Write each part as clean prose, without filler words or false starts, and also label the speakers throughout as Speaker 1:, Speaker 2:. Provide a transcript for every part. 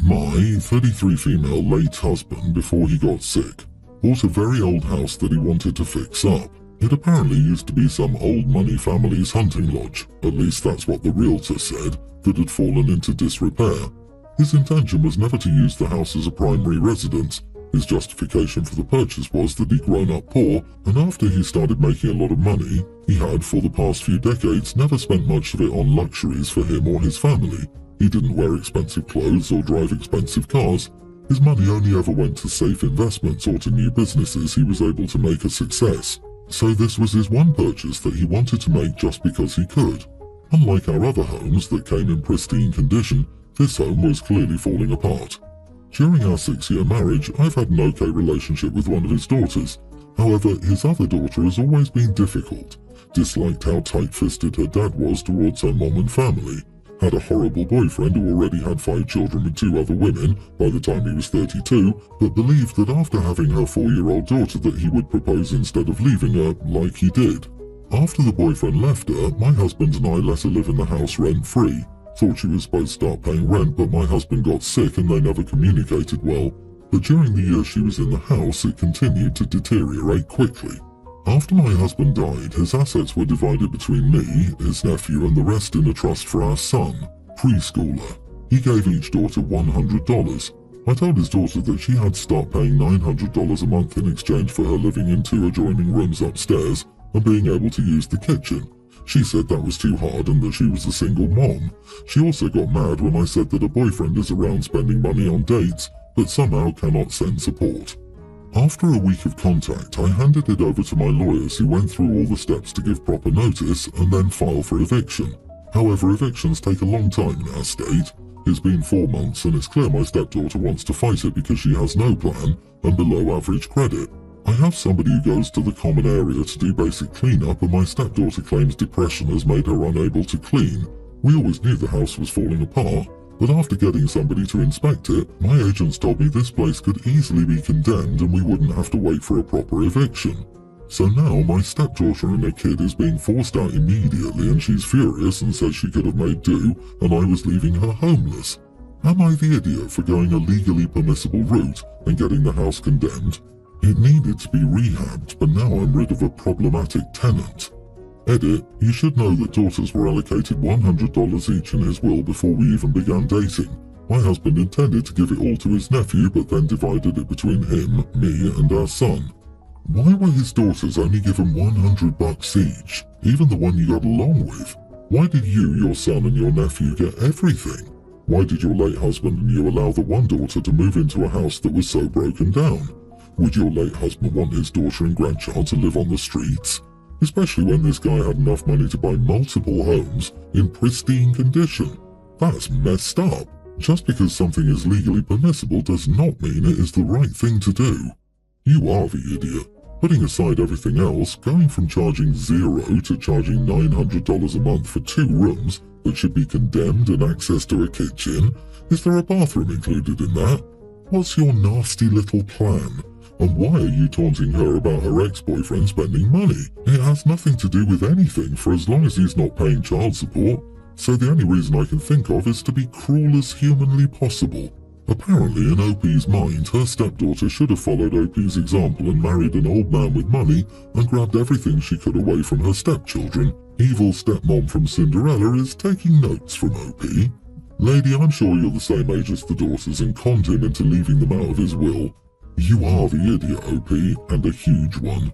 Speaker 1: My 33 female late husband, before he got sick, bought a very old house that he wanted to fix up. It apparently used to be some old money family's hunting lodge, at least that's what the realtor said, that had fallen into disrepair. His intention was never to use the house as a primary residence. His justification for the purchase was that he'd grown up poor, and after he started making a lot of money, he had, for the past few decades, never spent much of it on luxuries for him or his family. He didn't wear expensive clothes or drive expensive cars. His money only ever went to safe investments or to new businesses he was able to make a success. So this was his one purchase that he wanted to make just because he could. Unlike our other homes that came in pristine condition, this home was clearly falling apart. During our 6-year marriage, I've had an okay relationship with one of his daughters. However, his other daughter has always been difficult, disliked how tight-fisted her dad was towards her mom and family, had a horrible boyfriend who already had 5 children with 2 other women by the time he was 32, but believed that after having her 4-year-old daughter that he would propose instead of leaving her, like he did. After the boyfriend left her, my husband and I let her live in the house rent-free. Thought she was supposed to start paying rent, but my husband got sick and they never communicated well. But during the year she was in the house, it continued to deteriorate quickly. After my husband died, his assets were divided between me, his nephew, and the rest in a trust for our son, preschooler. He gave each daughter $100. I told his daughter that she had to start paying $900 a month in exchange for her living in 2 adjoining rooms upstairs and being able to use the kitchen. She said that was too hard and that she was a single mom. She also got mad when I said that her boyfriend is around spending money on dates, but somehow cannot send support. After a week of contact, I handed it over to my lawyers who went through all the steps to give proper notice and then file for eviction. However, evictions take a long time in our state. It's been 4 months and it's clear my stepdaughter wants to fight it because she has no plan and below average credit. I have somebody who goes to the common area to do basic cleanup and my stepdaughter claims depression has made her unable to clean. We always knew the house was falling apart, but after getting somebody to inspect it, my agents told me this place could easily be condemned and we wouldn't have to wait for a proper eviction. So now my stepdaughter and her kid is being forced out immediately and she's furious and says she could have made do and I was leaving her homeless. Am I the idiot for going a legally permissible route and getting the house condemned? It needed to be rehabbed, but now I'm rid of a problematic tenant. Edit, you should know that daughters were allocated $100 each in his will before we even began dating. My husband intended to give it all to his nephew, but then divided it between him, me, and our son. Why were his daughters only given $100 each, even the one you got along with? Why did you, your son, and your nephew get everything? Why did your late husband and you allow the one daughter to move into a house that was so broken down? Would your late husband want his daughter and grandchild to live on the streets? Especially when this guy had enough money to buy multiple homes in pristine condition. That's messed up. Just because something is legally permissible does not mean it is the right thing to do. You are the idiot. Putting aside everything else, going from charging $0 to charging $900 a month for 2 rooms that should be condemned and access to a kitchen, is there a bathroom included in that? What's your nasty little plan? And why are you taunting her about her ex-boyfriend spending money? It has nothing to do with anything for as long as he's not paying child support. So the only reason I can think of is to be cruel as humanly possible. Apparently in OP's mind, her stepdaughter should have followed OP's example and married an old man with money and grabbed everything she could away from her stepchildren. Evil stepmom from Cinderella is taking notes from OP. Lady, I'm sure you're the same age as the daughters and conned him into leaving them out of his will. You are the idiot, OP, and a huge one.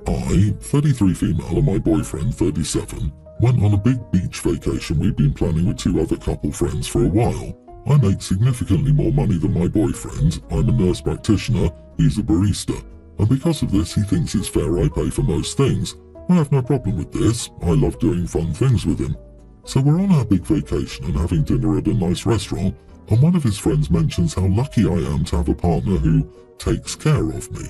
Speaker 1: I, 33 female, and my boyfriend, 37, went on a big beach vacation we'd been planning with 2 other couple friends for a while. I make significantly more money than my boyfriend. I'm a nurse practitioner, he's a barista, and because of this he thinks it's fair I pay for most things. I have no problem with this, I love doing fun things with him. So we're on our big vacation and having dinner at a nice restaurant, and one of his friends mentions how lucky I am to have a partner who takes care of me.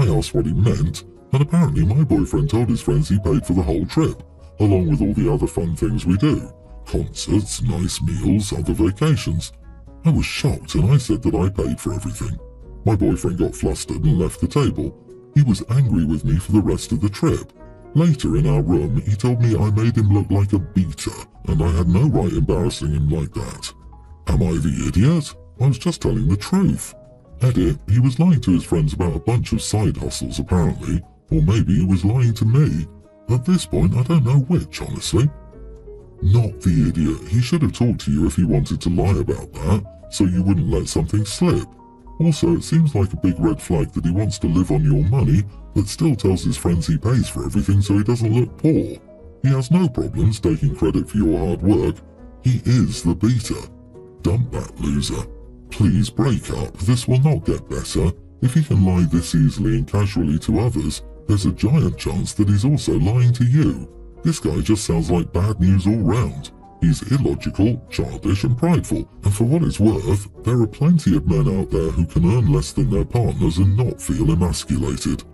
Speaker 1: I asked what he meant, and apparently my boyfriend told his friends he paid for the whole trip, along with all the other fun things we do. Concerts, nice meals, other vacations. I was shocked and I said that I paid for everything. My boyfriend got flustered and left the table. He was angry with me for the rest of the trip. Later in our room, he told me I made him look like a beater, and I had no right embarrassing him like that. Am I the idiot? I was just telling the truth. Edit, he was lying to his friends about a bunch of side hustles apparently, or maybe he was lying to me. At this point, I don't know which, honestly. Not the idiot. He should have talked to you if he wanted to lie about that, so you wouldn't let something slip. Also, it seems like a big red flag that he wants to live on your money, but still tells his friends he pays for everything so he doesn't look poor. He has no problems taking credit for your hard work. He is the beater. Dump that loser. Please break up. This will not get better. If he can lie this easily and casually to others, there's a giant chance that he's also lying to you. This guy just sounds like bad news all round. He's illogical, childish and prideful, and for what it's worth, there are plenty of men out there who can earn less than their partners and not feel emasculated.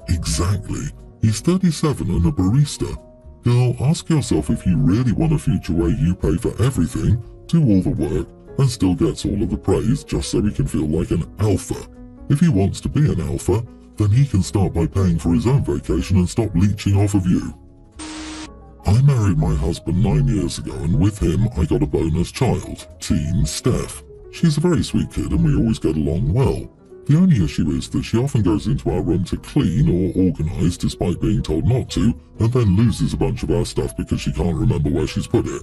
Speaker 1: Exactly. He's 37 and a barista. Girl, ask yourself if you really want a future where you pay for everything, do all the work, and still gets all of the praise just so he can feel like an alpha. If he wants to be an alpha, then he can start by paying for his own vacation and stop leeching off of you. I married my husband 9 years ago, and with him I got a bonus child, teen Steph. She's a very sweet kid and we always get along well. The only issue is that she often goes into our room to clean or organise despite being told not to, and then loses a bunch of our stuff because she can't remember where she's put it.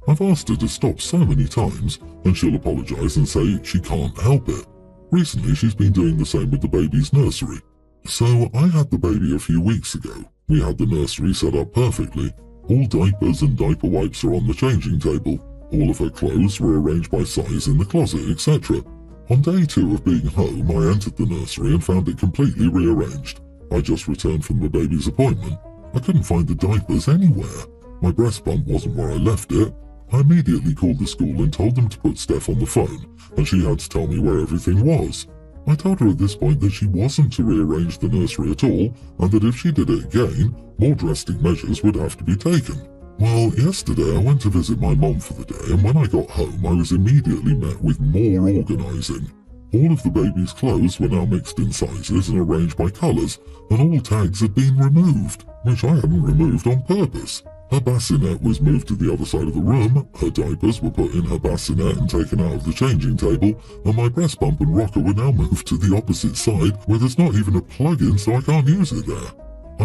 Speaker 1: I've asked her to stop so many times, and she'll apologise and say she can't help it. Recently she's been doing the same with the baby's nursery. So I had the baby a few weeks ago. We had the nursery set up perfectly. All diapers and diaper wipes are on the changing table. All of her clothes were arranged by size in the closet, etc. On day 2 of being home, I entered the nursery and found it completely rearranged. I just returned from the baby's appointment. I couldn't find the diapers anywhere. My breast pump wasn't where I left it. I immediately called the school and told them to put Steph on the phone, and she had to tell me where everything was. I told her at this point that she wasn't to rearrange the nursery at all, and that if she did it again, more drastic measures would have to be taken. Well, yesterday I went to visit my mom for the day, and when I got home I was immediately met with more organising. All of the baby's clothes were now mixed in sizes and arranged by colours, and all tags had been removed, which I hadn't removed on purpose. Her bassinet was moved to the other side of the room, her diapers were put in her bassinet and taken out of the changing table, and my breast pump and rocker were now moved to the opposite side where there's not even a plug-in so I can't use it there.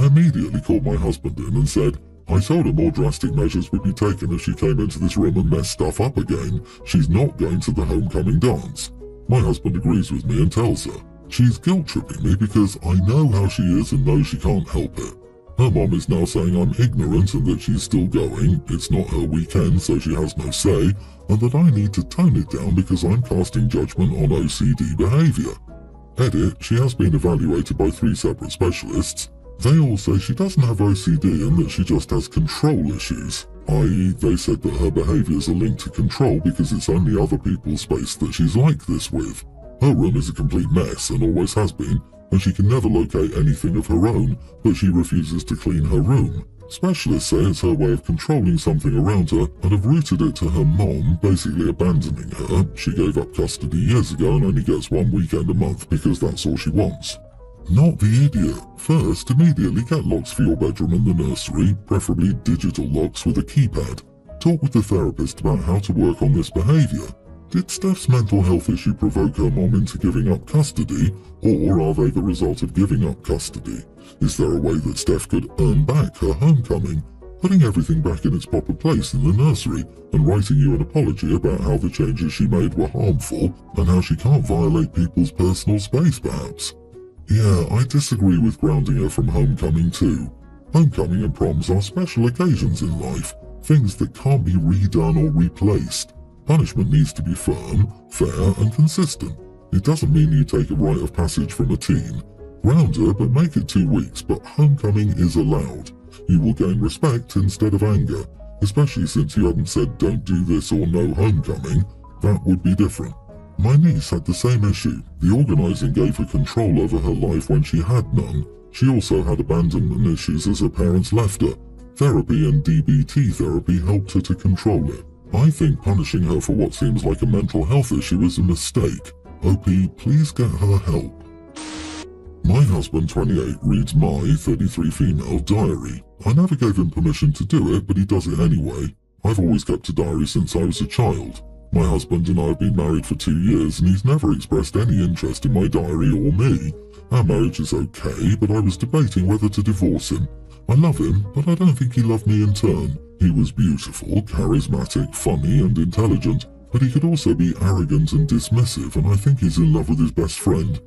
Speaker 1: I immediately called my husband in and said, I told her more drastic measures would be taken if she came into this room and messed stuff up again. She's not going to the homecoming dance. My husband agrees with me and tells her. She's guilt-tripping me because I know how she is and know she can't help it. Her mom is now saying I'm ignorant and that she's still going, it's not her weekend so she has no say, and that I need to tone it down because I'm casting judgment on OCD behaviour. Edit, she has been evaluated by 3 separate specialists. They all say she doesn't have OCD and that she just has control issues, i.e. they said that her behaviours are linked to control because it's only other people's space that she's like this with. Her room is a complete mess and always has been, and she can never locate anything of her own, but she refuses to clean her room. Specialists say it's her way of controlling something around her and have rooted it to her mom basically abandoning her. She gave up custody years ago and only gets 1 weekend a month because that's all she wants. Not the idiot. First, immediately get locks for your bedroom and the nursery, preferably digital locks with a keypad. Talk with the therapist about how to work on this behaviour. Did Steph's mental health issue provoke her mom into giving up custody, or are they the result of giving up custody? Is there a way that Steph could earn back her homecoming, putting everything back in its proper place in the nursery, and writing you an apology about how the changes she made were harmful, and how she can't violate people's personal space perhaps? Yeah, I disagree with grounding her from homecoming too. Homecoming and proms are special occasions in life, things that can't be redone or replaced. Punishment needs to be firm, fair and consistent. It doesn't mean you take a rite of passage from a teen. Ground her but make it 2 weeks, but homecoming is allowed. You will gain respect instead of anger, especially since you hadn't said don't do this or no homecoming. That would be different. My niece had the same issue. The organising gave her control over her life when she had none. She also had abandonment issues as her parents left her. Therapy and DBT therapy helped her to control it. I think punishing her for what seems like a mental health issue is a mistake. OP, please get her help. My husband, 28, reads my, 33 female, diary. I never gave him permission to do it, but he does it anyway. I've always kept a diary since I was a child. My husband and I have been married for 2 years and he's never expressed any interest in my diary or me. Our marriage is okay, but I was debating whether to divorce him. I love him, but I don't think he loved me in turn. He was beautiful, charismatic, funny and intelligent, but he could also be arrogant and dismissive, and I think he's in love with his best friend.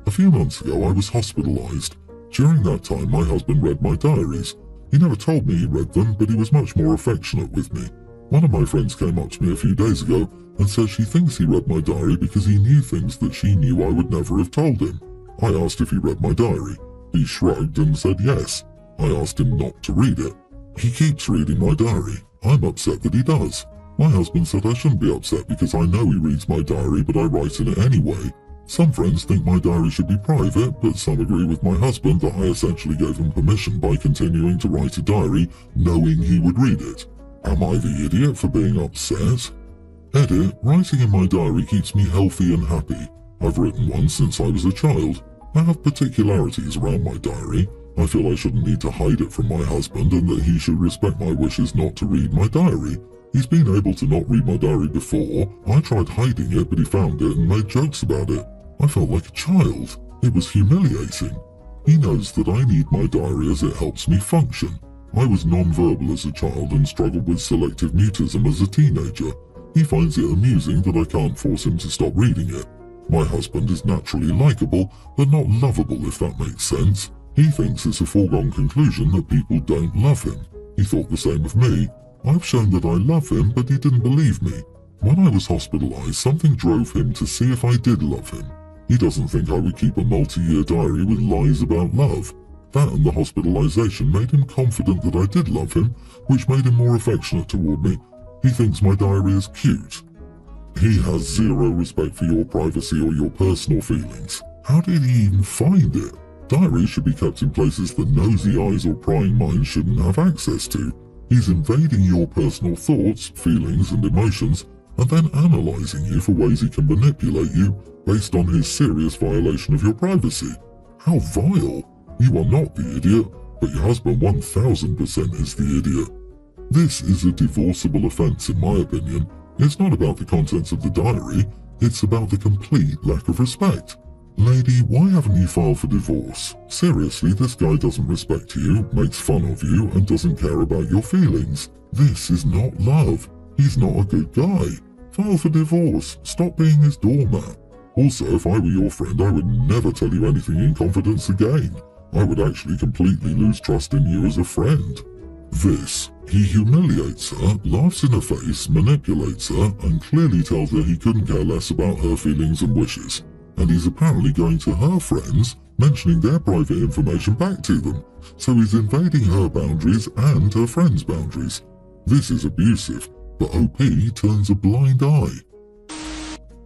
Speaker 1: A few months ago I was hospitalized. During that time my husband read my diaries. He never told me he read them, but he was much more affectionate with me. One of my friends came up to me a few days ago and said she thinks he read my diary because he knew things that she knew I would never have told him. I asked if he read my diary. He shrugged and said yes. I asked him not to read it. He keeps reading my diary. I'm upset that he does. My husband said I shouldn't be upset because I know he reads my diary, but I write in it anyway. Some friends think my diary should be private, but some agree with my husband that I essentially gave him permission by continuing to write a diary, knowing he would read it. Am I the idiot for being upset? Edit, writing in my diary keeps me healthy and happy. I've written one since I was a child. I have particularities around my diary. I feel I shouldn't need to hide it from my husband and that he should respect my wishes not to read my diary. He's been able to not read my diary before. I tried hiding it, but he found it and made jokes about it. I felt like a child. It was humiliating. He knows that I need my diary as it helps me function. I was non-verbal as a child and struggled with selective mutism as a teenager. He finds it amusing that I can't force him to stop reading it. My husband is naturally likable, but not lovable, if that makes sense. He thinks it's a foregone conclusion that people don't love him. He thought the same of me. I've shown that I love him, but he didn't believe me. When I was hospitalized, something drove him to see if I did love him. He doesn't think I would keep a multi-year diary with lies about love. That and the hospitalization made him confident that I did love him, which made him more affectionate toward me. He thinks my diary is cute. He has zero respect for your privacy or your personal feelings. How did he even find it? Diaries should be kept in places that nosy eyes or prying minds shouldn't have access to. He's invading your personal thoughts, feelings and emotions, and then analysing you for ways he can manipulate you based on his serious violation of your privacy. How vile! You are not the idiot, but your husband 1000% is the idiot. This is a divorceable offence in my opinion. It's not about the contents of the diary, it's about the complete lack of respect. Lady, why haven't you filed for divorce? Seriously, this guy doesn't respect you, makes fun of you, and doesn't care about your feelings. This is not love. He's not a good guy. File for divorce. Stop being his doormat. Also, if I were your friend, I would never tell you anything in confidence again. I would actually completely lose trust in you as a friend. He humiliates her, laughs in her face, manipulates her, and clearly tells her he couldn't care less about her feelings and wishes. And he's apparently going to her friends, mentioning their private information back to them. So he's invading her boundaries and her friends' boundaries. This is abusive, but OP turns a blind eye.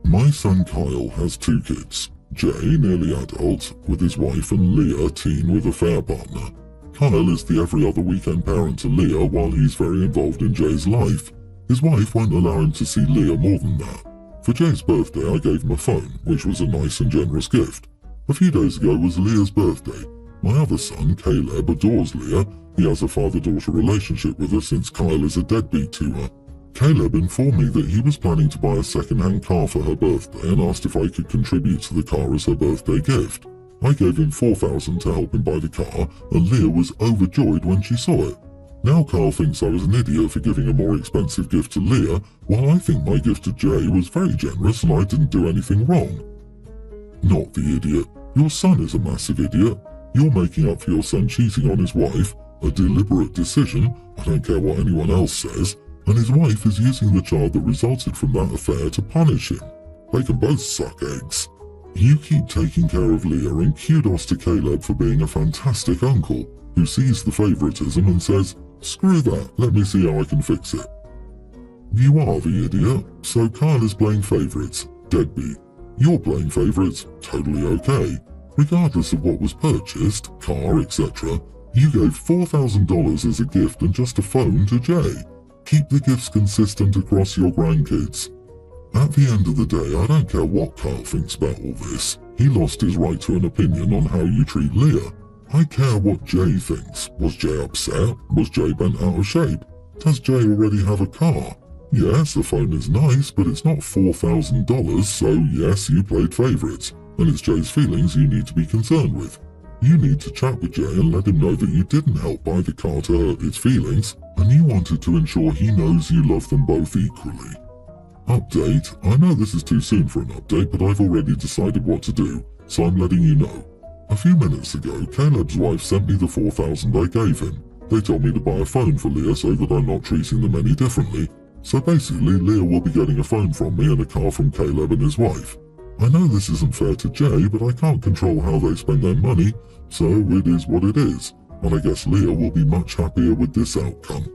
Speaker 1: My son Kyle has 2 kids. Jay, nearly adult, with his wife, and Leah, teen with a fair partner. Kyle is the every other weekend parent to Leah while he's very involved in Jay's life. His wife won't allow him to see Leah more than that. For Jay's birthday I gave him a phone, which was a nice and generous gift. A few days ago was Leah's birthday. My other son, Caleb, adores Leah. He has a father-daughter relationship with her since Kyle is a deadbeat to her. Caleb informed me that he was planning to buy a second-hand car for her birthday and asked if I could contribute to the car as her birthday gift. I gave him $4,000 to help him buy the car, and Leah was overjoyed when she saw it. Now Carl thinks I was an idiot for giving a more expensive gift to Leah, while I think my gift to Jay was very generous and I didn't do anything wrong. Not the idiot. Your son is a massive idiot. You're making up for your son cheating on his wife, a deliberate decision, I don't care what anyone else says, and his wife is using the child that resulted from that affair to punish him. They can both suck eggs. You keep taking care of Leah, and kudos to Caleb for being a fantastic uncle, who sees the favoritism and says, "Screw that, let me see how I can fix it." You are the idiot, so Kyle is playing favourites, deadbeat. You're playing favourites, totally okay. Regardless of what was purchased, car, etc., you gave $4,000 as a gift and just a phone to Jay. Keep the gifts consistent across your grandkids. At the end of the day, I don't care what Kyle thinks about all this. He lost his right to an opinion on how you treat Leah. I care what Jay thinks. Was Jay upset? Was Jay bent out of shape? Does Jay already have a car? Yes, the phone is nice, but it's not $4,000, so yes, you played favorites, and it's Jay's feelings you need to be concerned with. You need to chat with Jay and let him know that you didn't help buy the car to hurt his feelings, and you wanted to ensure he knows you love them both equally. Update: I know this is too soon for an update, but I've already decided what to do, so I'm letting you know. A few minutes ago, Caleb's wife sent me the $4,000 I gave him. They told me to buy a phone for Leah so that I'm not treating them any differently. So basically, Leah will be getting a phone from me and a car from Caleb and his wife. I know this isn't fair to Jay, but I can't control how they spend their money, so it is what it is, and I guess Leah will be much happier with this outcome.